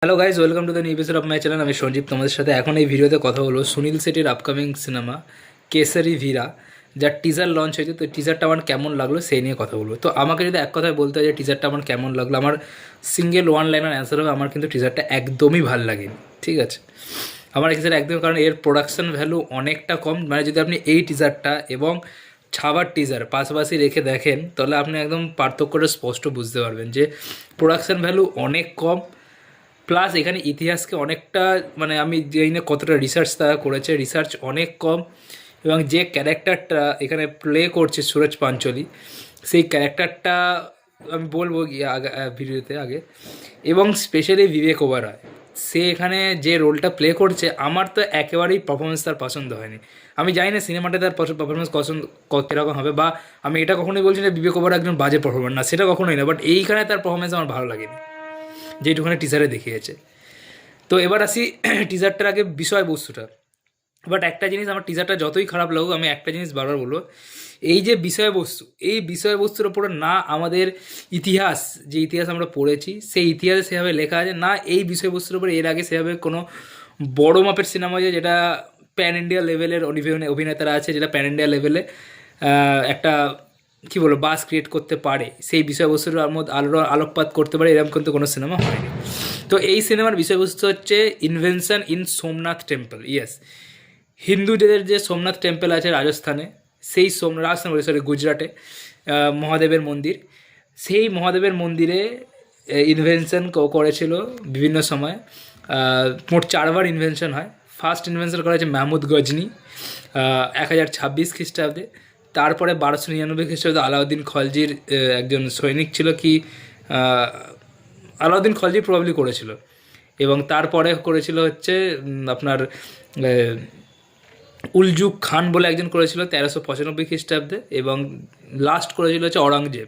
Hello guys, welcome to the new episode of my channel. আমি সঞ্জীব, তোমাদের সাথে এখন এই ভিডিওতে কথা বলবো সুনীল শেট্টির আপকামিং সিনেমা কেসারি ভিরা, যার টিজার লঞ্চ হয়েছে। তো টিজারটা আমার কেমন লাগলো সেই নিয়ে কথা বলবো। তো আমাকে যদি এক কথায় বলতে হয় যে টিজারটা আমার কেমন লাগলো, আমার সিঙ্গেল ওয়ান লাইনার অ্যান্সার হবে আমার কিন্তু টিজারটা একদমই ভাল লাগেনি। ঠিক আছে, আমার এই টিজার একদমই, কারণ এর প্রোডাকশন ভ্যালু অনেকটা কম। মানে যদি আপনি এই টিজারটা এবং ছাবার টিজার পাশাপাশি রেখে দেখেন তাহলে আপনি একদম পার্থক্যটা স্পষ্ট বুঝতে পারবেন যে প্রোডাকশন ভ্যালু অনেক কম, প্লাস এখানে ইতিহাসকে অনেকটা, মানে আমি জানি না কতটা রিসার্চ তারা করেছে, রিসার্চ অনেক কম। এবং যে ক্যারেক্টারটা এখানে প্লে করছে সুরজ পাঞ্চলি, সেই ক্যারেক্টারটা আমি বলবো গিয়ে আগে ভিডিওতে আগে। এবং স্পেশালি বিবেক ওবেরয়, সে এখানে যে রোলটা প্লে করছে আমার তো একেবারেই পারফরমেন্স তার পছন্দ হয়নি। আমি জানি না সিনেমাটা তার পারফরমেন্স পছন্দ কীরকম হবে, বা আমি এটা কখনোই বলছি না বিবেক ওবেরয় একজন বাজে পারফরমেন্স, না সেটা কখনোই না, বাট এইখানে তার পারফরমেন্স আমার ভালো লাগেনি যেটুখানে টিজারে দেখিয়েছে। তো এবার আসি টিজারটার আগে বিষয়বস্তুটা। বাট একটা জিনিস, আমার টিজারটা যতই খারাপ লাগুক আমি একটা জিনিস বারবার বলবো, এই যে বিষয়বস্তু, এই বিষয়বস্তুর ওপরে না আমাদের ইতিহাস, যে ইতিহাস আমরা পড়েছি সেই ইতিহাসে সেভাবে লেখা আছে, না এই বিষয়বস্তুর উপরে এর আগে সেভাবে কোনো বড় মাপের সিনেমা যে যেটা প্যান ইন্ডিয়া লেভেলের অভিনেতারা আছে, যেটা প্যান ইন্ডিয়া লেভেলে একটা কী বলবো বাস ক্রিয়েট করতে পারে, সেই বিষয়বস্তুর মধ্যে আলোকপাত করতে পারে, এরকম কিন্তু কোনো সিনেমা হয়নি। তো এই সিনেমার বিষয়বস্তু হচ্ছে invention in Somnath temple. Yes, হিন্দুদের যে সোমনাথ টেম্পল আছে রাজস্থানে, সেই রাজস্থান বলি সরি গুজরাটে, মহাদেবের মন্দির, সেই মহাদেবের মন্দিরে ইনভেনশন করেছিল বিভিন্ন সময়। মোট 4বার ইনভেনশন হয়। ফার্স্ট ইনভেনশন করা হয়েছে মাহমুদ গজনি 1026 খ্রিস্টাব্দে। তারপরে 1299 খ্রিস্টাব্দে আলাউদ্দিন খলজির একজন সৈনিক ছিল কি, আলাউদ্দিন খলজি প্রবাবলি করেছিল। এবং তারপরে করেছিল হচ্ছে আপনার উলজুক খান বলে একজন করেছিল 1395 খ্রিস্টাব্দে। এবং লাস্ট করেছিল হচ্ছে অরঙ্গজেব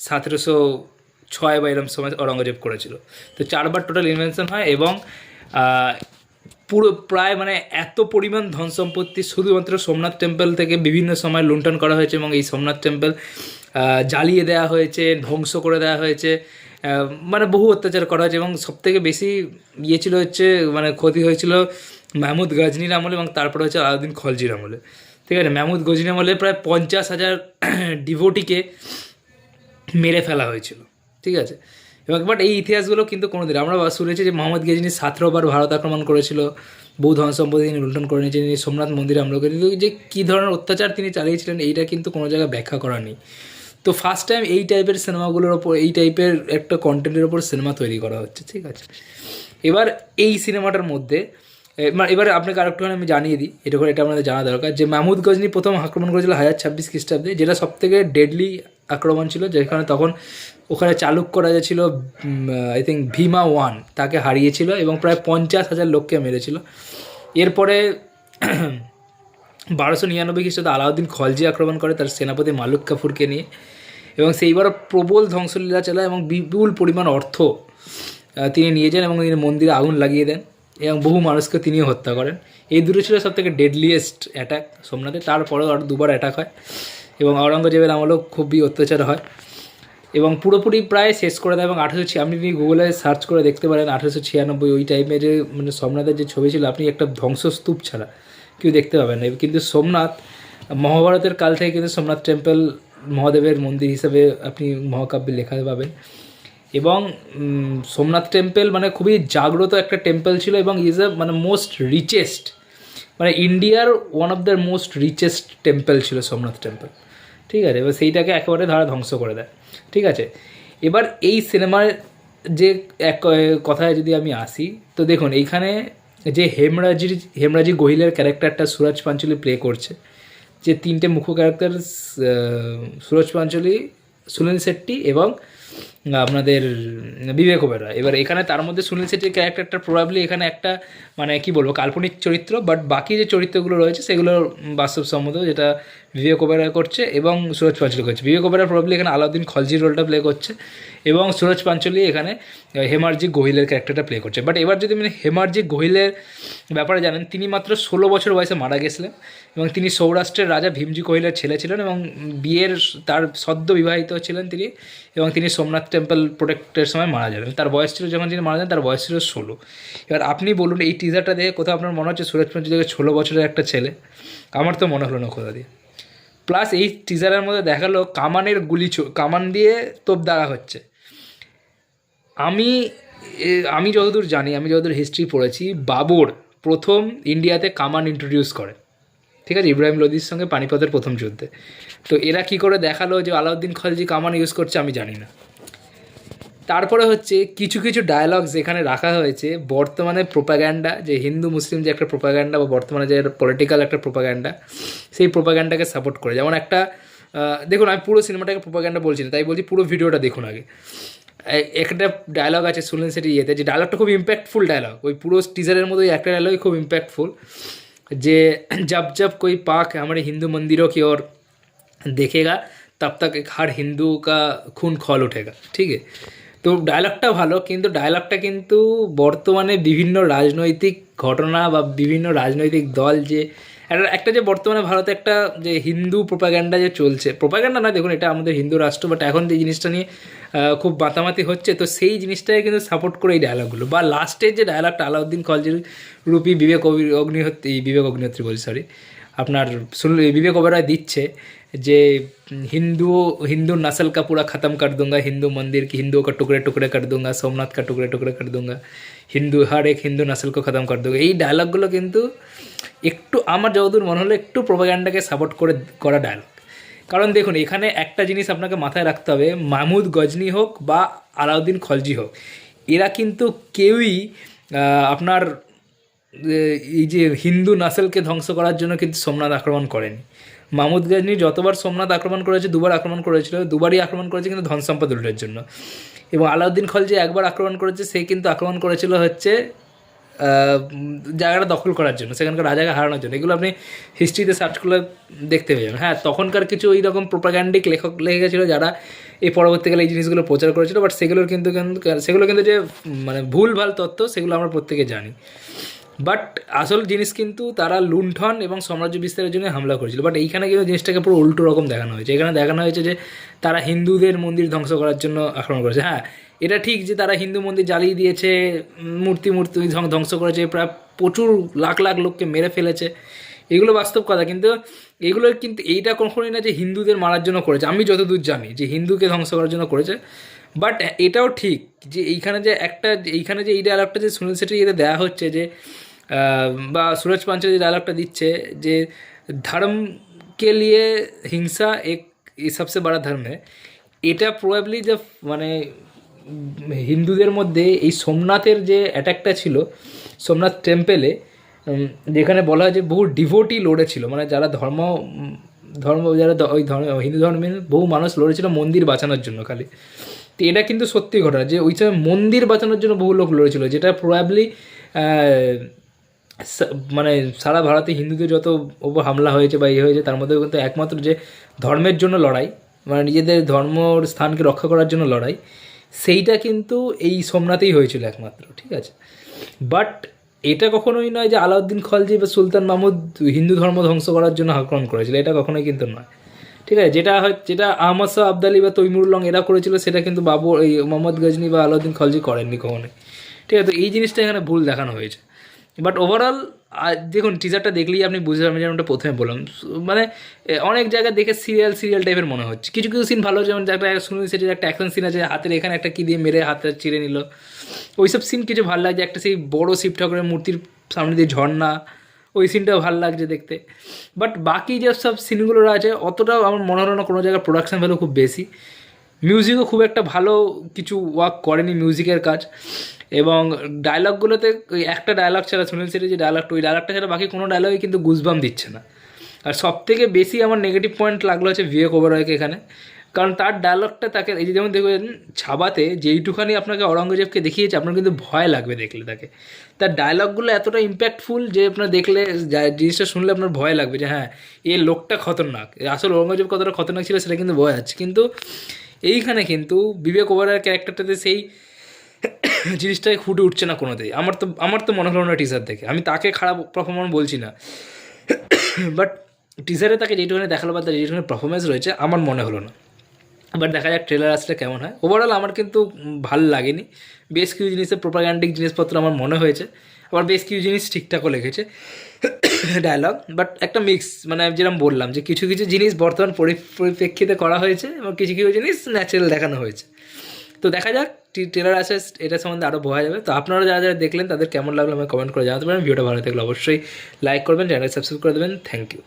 1706 বা এরম সময় অরঙ্গজেব করেছিল। তো 4বার টোটাল ইনভেনশন হয়। এবং পুরো প্রায় মানে এত পরিমাণ ধন সম্পত্তি শুধুমাত্র সোমনাথ টেম্পল থেকে বিভিন্ন সময় লুণ্ঠন করা হয়েছে, এবং এই সোমনাথ টেম্পল জ্বালিয়ে দেওয়া হয়েছে, ধ্বংস করে দেওয়া হয়েছে, মানে বহু অত্যাচার করা হয়েছে। এবং সবথেকে বেশি ছিল হচ্ছে মানে ক্ষতি হয়েছিল মাহমুদ গজনির আমলে, এবং তারপরে হচ্ছে আলাউদ্দিন খলজির আমলে। ঠিক আছে, মাহমুদ গজনির আমলে প্রায় 50,000 ডিভোটিকে মেরে ফেলা হয়েছিল। ঠিক আছে, এবং বাট এই ইতিহাসগুলো কিন্তু কোনোদিন আমরা শুনেছি যে মোহাম্মদ গজনি 17বার ভারত আক্রমণ করেছিল, বহু ধন সম্পত্তি তিনি লুণ্ঠন করে নিয়েছেন, তিনি সোমনাথ মন্দিরে হামলা করে, কিন্তু যে কী ধরনের অত্যাচার তিনি চালিয়েছিলেন এইটা কিন্তু কোনো জায়গায় ব্যাখ্যা করা নেই। তো ফার্স্ট টাইম এই টাইপের সিনেমাগুলোর ওপর, এই টাইপের একটা কন্টেন্টের ওপর সিনেমা তৈরি করা হচ্ছে। ঠিক আছে, এবার এই সিনেমাটার মধ্যে এবার আপনাকে আরেকটুখানি আমি জানিয়ে দিই, এটা করে এটা আমাদের জানা দরকার যে মাহমুদ গজনি প্রথম আক্রমণ করেছিল 1026 খ্রিস্টাব্দে, যেটা সবথেকে ডেডলি আক্রমণ ছিল, যেখানে তখন ওখানে চালুক্য রাজা ছিল আই থিঙ্ক ভীমা ওয়ান, তাকে হারিয়েছিল এবং প্রায় 50,000 লোককে মেরেছিল। এরপরে 1299 খ্রিস্টাব্দে আলাউদ্দিন খলজি আক্রমণ করে তার সেনাপতি মালুক কাফুরকে নিয়ে, এবং সেইবার প্রবল ধ্বংসলীলা চালায় এবং বিপুল পরিমাণ অর্থ তিনি নিয়ে যান, এবং তিনি মন্দিরে আগুন লাগিয়ে দেন, এবং বহু মানুষকে তিনিও হত্যা করেন। এই দুটো ছিল সবথেকে ডেডলিয়েস্ট অ্যাটাক সোমনাথে। তারপরেও আরও 2বার অ্যাটাক হয়, এবং আওরঙ্গজেবের আমলেও খুবই অত্যাচার হয়, এবং পুরোপুরি প্রায় শেষ করে দেয়। এবং 1896, আপনি গুগলে সার্চ করে দেখতে পারেন 1896 ওই টাইমে যে মানে সোমনাথের যে ছবি ছিল, আপনি একটা ধ্বংসস্তূপ ছাড়া কেউ দেখতে পাবেন না। কিন্তু সোমনাথ মহাভারতের কাল থেকে কিন্তু সোমনাথ টেম্পল মহাদেবের মন্দির হিসাবে আপনি মহাকাব্যে লেখা পাবেন। এবং সোমনাথ টেম্পল মানে খুবই জাগ্রত একটা টেম্পল ছিল, এবং ইজ এ মানে মোস্ট রিচেস্ট, মানে ইন্ডিয়ার one of the most richest temple ছিল সোমনাথ টেম্পল। ঠিক আছে, এবার সেইটাকে একেবারে ধ্বংস করে দেয়। ঠিক আছে, এবার এই সিনেমার যে এক কথায় যদি আমি আসি, তো দেখুন এইখানে যে হেমরাজি গোহিলের ক্যারেক্টারটা সুরজ পাঞ্চলি প্লে করছে, যে 3টে মুখ্য ক্যারেক্টার সুরজ পাঞ্চলি, সুনীল শেট্টি এবং আপনাদের বিবেক ওবেরয়। এবার এখানে তার মধ্যে সুনীল শেট্টির ক্যারেক্টারটা প্রবাবলি এখানে একটা মানে কী বলবো কাল্পনিক চরিত্র, বাট বাকি যে চরিত্রগুলো রয়েছে সেগুলো বাস্তবসম্মত, যেটা বিবেক ওবেরয় করছে এবং সুরজ পাঞ্চলি করছে। বিবেক ওবেরয় প্রবাবলি এখানে আলাউদ্দিন খলজির রোলটা প্লে করছে, এবং সুরজ পাঞ্চলি এখানে হেমার্জি গোহিলের ক্যারেক্টারটা প্লে করছে। বাট এবার যদি মানে হেমার্জি গোহিলের ব্যাপারে জানেন, তিনি মাত্র 16 বছর বয়সে মারা গেছিলেন, এবং তিনি সৌরাষ্ট্রের রাজা ভীমজি গোহিলের ছেলে ছিলেন, এবং তার সদ্য বিবাহিত ছিলেন তিনি, এবং তিনি সোমনাথ টেম্পল প্রোটেক্টের সময় মারা যান। তার বয়স ছিল, যখন যিনি মারা যান তার বয়স ছিল 16। এবার আপনি বলুন এই টিজারটা দেখে কোথাও আপনার মনে হচ্ছে সুরজ পঞ্চু দেখে 16 বছরের একটা ছেলে? আমার তো মনে হলো না কোথা দিয়ে। প্লাস এই টিজারের মধ্যে দেখালো কামানের কামান দিয়ে তোপ দাগা হচ্ছে। আমি আমি যতদূর জানি, আমি যতদূর হিস্ট্রি পড়েছি, বাবর প্রথম ইন্ডিয়াতে কামান ইন্ট্রোডিউস করে, ঠিক আছে, ইব্রাহিম লোদির সঙ্গে পানিপথের প্রথম যুদ্ধে। তো এরা কি করে দেখালো যে আলাউদ্দিন খলজি কামান ইউজ করছে, আমি জানি না। তারপরে হচ্ছে কিছু কিছু ডায়ালগ যেখানে রাখা হয়েছে বর্তমানে প্রোপাগ্যান্ডা, যে হিন্দু মুসলিম যে একটা প্রোপাগ্যান্ডা বা বর্তমানে যে পলিটিক্যাল একটা প্রোপাগ্যান্ডা, সেই প্রোপাগ্যান্ডাকে সাপোর্ট করে। যেমন একটা দেখুন, আমি পুরো সিনেমাটাকে প্রোপাগ্যান্ডা বলছি না, তাই বলছি পুরো ভিডিওটা দেখুন আগে। একটা ডায়লগ আছে সুনীল শেট্টির ইয়েতে, যে ডায়লগটা খুব ইম্প্যাক্টফুল ডায়লগ, ওই পুরো টিজারের মধ্যে ওই একটা ডায়লগই খুব ইম্প্যাক্টফুল, যে जब जब कोई पाक हमारे हिंदू मंदिरों की ओर देखेगा तब तक एक हर हिंदू का खून खौल उठेगा, ঠিক আছে। তো ডায়লগটা ভালো, কিন্তু ডায়লগটা কিন্তু বর্তমানে বিভিন্ন রাজনৈতিক ঘটনা বা বিভিন্ন রাজনৈতিক দল যে একটা যে বর্তমানে ভারতে একটা যে হিন্দু প্রোপাগ্যান্ডা যে চলছে, প্রোপাগ্যান্ডা না, দেখুন এটা আমাদের হিন্দু রাষ্ট্র, বাট এখন যে জিনিসটা নিয়ে খুব মাতামাতি হচ্ছে, তো সেই জিনিসটাকে কিন্তু সাপোর্ট করে এই ডায়লগগুলো। বা লাস্টের যে ডায়লগটা আলাউদ্দিন খলজির রূপী বিবেক অগ্নিহোত্রী বলছি, সরি, আপনার বিবেক ওবেরয় দিচ্ছে, যে हिंदू हिंदू नस्ल का पूरा ख़त्म कर दूंगा, हिंदू मंदिर की हिंदुओं का टुकड़े टुकड़े कर दूंगा, सोमनाथ का टुकड़े टुकड़े कर दूंगा, हिंदू हर एक हिंदू नस्ल को ख़त्म कर दूंगा। এই ডায়লগগুলো কিন্তু একটু আমার যতদূর মনে হলো একটু প্রোপাগ্যান্ডাকে সাপোর্ট করে করা ডায়লগ। কারণ দেখুন এখানে একটা জিনিস আপনাকে মাথায় রাখতে হবে, মাহমুদ গজনি হোক বা আলাউদ্দিন খলজি হোক, এরা কিন্তু কেউই আপনার এই যে হিন্দু নাসেলকে ধ্বংস করার জন্য কিন্তু সোমনাথ আক্রমণ করেনি। মাহমুদ গজনি যতবার সোমনাথ আক্রমণ করেছে, দুবার আক্রমণ করেছিল, দুবারই আক্রমণ করেছে কিন্তু ধন সম্পদ লুটের জন্য। এবং আলাউদ্দিন খলজি একবার আক্রমণ করেছে, সে কিন্তু আক্রমণ করেছিল হচ্ছে জায়গাটা দখল করার জন্য, সেখানকার রাজাকে হারানোর জন্য। এগুলো আপনি হিস্ট্রিতে সার্চ করলে দেখতে পেয়ে যাবেন। হ্যাঁ, তখনকার কিছু ওই রকম প্রোপাগ্যান্ডিক লেখক লেগে গেছিলো যারা এই পরবর্তীকালে এই জিনিসগুলো প্রচার করেছিল, বাট সেগুলো কিন্তু যে মানে ভুলভাল তথ্য, সেগুলো আমরা প্রত্যেকে জানি। বাট আসল জিনিস কিন্তু তারা লুণ্ঠন এবং সাম্রাজ্য বিস্তারের জন্য হামলা করেছিল। বাট এইখানে কিন্তু জিনিসটাকে পুরো উল্টো রকম দেখানো হয়েছে। এখানে দেখানো হয়েছে যে তারা হিন্দুদের মন্দির ধ্বংস করার জন্য আক্রমণ করেছে। হ্যাঁ, এটা ঠিক যে তারা হিন্দু মন্দির জ্বালিয়ে দিয়েছে, মূর্তি ধ্বংস করেছে, প্রায় প্রচুর লাখ লাখ লোককে মেরে ফেলেছে, এগুলো বাস্তব কথা। কিন্তু এগুলো কিন্তু এইটা কখনোই না যে হিন্দুদের মারার জন্য করেছে, আমি যতদূর জানি যে হিন্দুকে ধ্বংস করার জন্য করেছে। বাট এটাও ঠিক যে এইখানে যে এই ডায়লগটা যে সুনীল শেট্টির ইয়েতে দেওয়া হচ্ছে, যে বা सूरज पांचाल যে ডায়লগটা দিচ্ছে, যে ধর্ম কে লিয়ে হিংসা এক সবচেয়ে বড় ধর্ম है, এটা প্রবাবলি যে মানে হিন্দুদের মধ্যে এই সোমনাথের যে অ্যাটাকটা ছিল, সোমনাথ টেম্পেলে, যেখানে বলা হয় যে বহু ডিভোটি লড়েছিল, মানে যারা যারা ওই হিন্দু ধর্মের বহু মানুষ লড়েছিল মন্দির বাঁচানোর জন্য খালি। তো এটা কিন্তু সত্যি ঘটনা যে ওই সময় মন্দির বাঁচানোর জন্য বহু লোক লড়েছিল, যেটা প্রবাবলি মানে সারা ভারতে হিন্দুদের যত ওপর হামলা হয়েছে বা ইয়ে হয়েছে, তার মধ্যে কিন্তু একমাত্র যে ধর্মের জন্য লড়াই, মানে নিজেদের ধর্মর স্থানকে রক্ষা করার জন্য লড়াই, সেইটা কিন্তু এই সোমনাথেই হয়েছিল একমাত্র, ঠিক আছে। বাট এটা কখনোই নয় যে আলাউদ্দিন খলজি বা সুলতান মাহমুদ হিন্দু ধর্ম ধ্বংস করার জন্য আক্রমণ করেছিল, এটা কখনোই কিন্তু নয়, ঠিক আছে। যেটা আহমদ শাহ আবদালি বা তৈমুরুল্লং এরা করেছিল, সেটা কিন্তু এই মোহাম্মদ গজনি বা আলাউদ্দিন খলজি করেননি কখনোই, ঠিক আছে। তো এই জিনিসটা এখানে ভুল দেখানো হয়েছে। বাট ওভারঅল দেখুন টিজারটা দেখলেই আপনি বুঝতে পারবেন, যেমনটা প্রথমে বললাম, মানে অনেক জায়গায় দেখে সিরিয়াল টাইপের মনে হচ্ছে। কিছু কিছু সিন ভালো, যেমন একটা সুনীল শেট্টির একটা অ্যাকশন সিন আছে, হাতের এখানে একটা কী দিয়ে মেরে হাতে চিড়ে নিল, ওইসব সিন কিছু ভালো লাগছে। একটা সেই বড়ো শিব ঠাকুরের মূর্তির সামনে দিয়ে ঝর্ণা, ওই সিনটাও ভালো লাগছে দেখতে। বাট বাকি যেসব সিনগুলো আছে অতটাও আমার মনে হলো না কোনো জায়গায় প্রোডাকশান ভ্যালু খুব বেশি। মিউজিকও খুব একটা ভালো কিছু ওয়ার্ক করেনি মিউজিকের কাজ। এবং ডায়লগগুলোতে ওই একটা ডায়লগ ছাড়া, সুনীল শেট্টির যে ডায়লগটা, ওই ডায়লগটা ছাড়া বাকি কোনো ডায়লগই কিন্তু গুজবাম দিচ্ছে না। আর সবথেকে বেশি আমার নেগেটিভ পয়েন্ট লাগলো হচ্ছে বিবেক ওবেরয়কে এখানে, কারণ তার ডায়লগটা তাকে এই যে যেমন দেখবেন ছাবাতে যেইটুখানি আপনাকে অরঙ্গজেবকে দেখিয়েছে, আপনার কিন্তু ভয় লাগবে দেখলে তাকে। তার ডায়লগগুলো এতটা ইম্প্যাক্টফুল যে আপনার দেখলে জিনিসটা শুনলে আপনার ভয় লাগবে যে হ্যাঁ এই লোকটা খতরনাক। আসলে অরঙ্গজেব কতটা খতরনাক ছিল সেটা কিন্তু বোঝা যাচ্ছে। কিন্তু এইখানে কিন্তু বিবেক ওবেরয়ের ক্যারেক্টারটাতে সেই জিনিসটাই ফুটে উঠছে না কোনোতেই। আমার তো মনে হলো না টিজার দেখে। আমি তাকে খারাপ পারফরমেন্স বলছি না, বাট টিজারে তাকে যেটুখানি দেখালো বা তার যেটুখানি পারফরমেন্স রয়েছে আমার মনে হলো না। বাট দেখা যাক ট্রেলার আসলে কেমন হয়। ওভারঅল আমার কিন্তু ভালো লাগেনি, বেশ কিছু জিনিসের প্রোপাগ্যান্ডিক জিনিসপত্র আমার মনে হয়েছে, আবার বেশ কিছু জিনিস ঠিকঠাকও লেগেছে ডায়লগ। বাট একটা মিক্স, মানে যেরকম বললাম যে কিছু কিছু জিনিস বর্তমান পরিপ্রেক্ষিতে করা হয়েছে এবং কিছু কিছু জিনিস ন্যাচারাল দেখানো হয়েছে। তো দেখা যাক, ট্রেলার আসে, এটা সম্বন্ধে আরও বোঝা যাবে। তো আপনারা যারা যারা দেখলেন তাদের কেমন লাগলো আমাকে কমেন্ট করে জানাতে পারেন। ভিডিওটা ভালো থাকলে অবশ্যই লাইক করবেন, চ্যানেল সাবস্ক্রাইব করে দেবেন। Thank you.